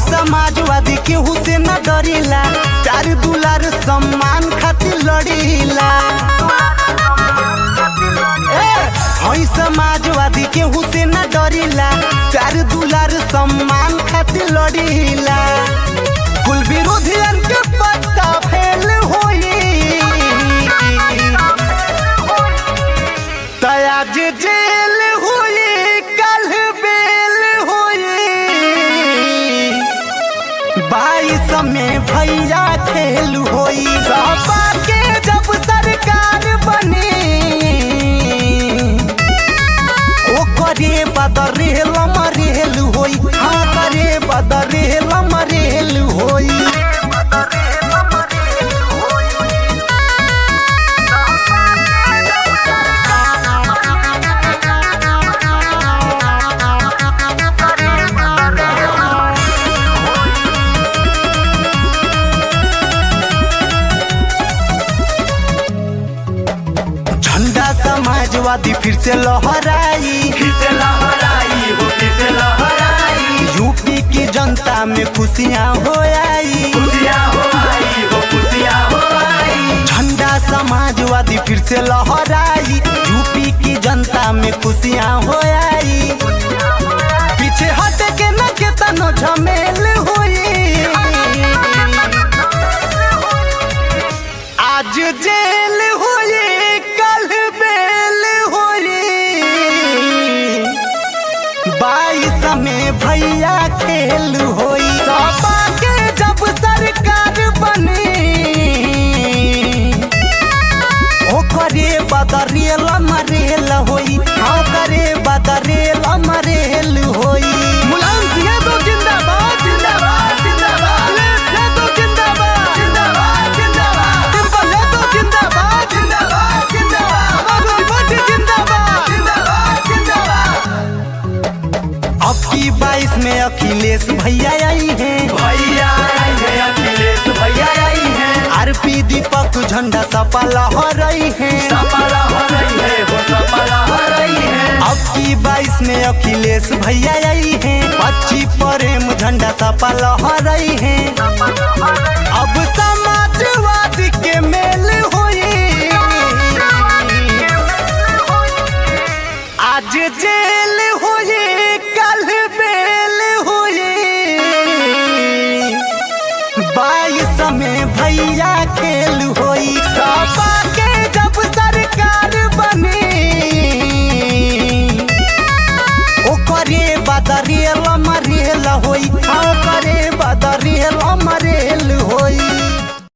समाजवादी केहू से न डरीला, चार दुलार सम्मान खातिर लड़ीला। समाजवादी केहू से न डरीला, चार दुलार सम्मान खातिर लड़ीला। कुल विरोधियन के पत्ता फेल होई, आज जेल होई कल बेल होई। 22 में भैया खेल होई, सपा के जब सरकार बनी ओ करे बदरेल मरेल होई। हाँ करे बदरेल मरेल होई। समाजवादी फिर से लहराई, यूपी की जनता में खुशियाँ हो आई। झंडा समाजवादी फिर से लहराई, यूपी की जनता में खुशियाँ हो आई। पीछे हट के न के तनो झमेल हुई, आज जेल हुई कल बेल हुई। 22 में भैया खेल होई, सपा के जब सरकार बनी ओ करे बदरेल मरेल होई। हाँ करे बदरेल मरेल होई। मुलायम सिंह तो जिंदाबाद जिंदाबाद जिंदाबाद, ले तो जिंदाबाद जिंदाबाद जिंदाबाद, टिम्पल ले तो जिंदाबाद जिंदाबाद जिंदाबाद, मधुबनी जिंदाबाद जिंदाबाद जिंदाबाद। अब की 22 में अखिलेश भैया आई हैं, अखिलेश भैया आई हैं। आरपी दीपक झंडा सपा लहर रही है, अब की 22 में अखिलेश भैया आई हैं। बच्ची प्रेम झंडा सपा लहर रही है। अब समाजवादी के मेल हुई, आज जेल हुई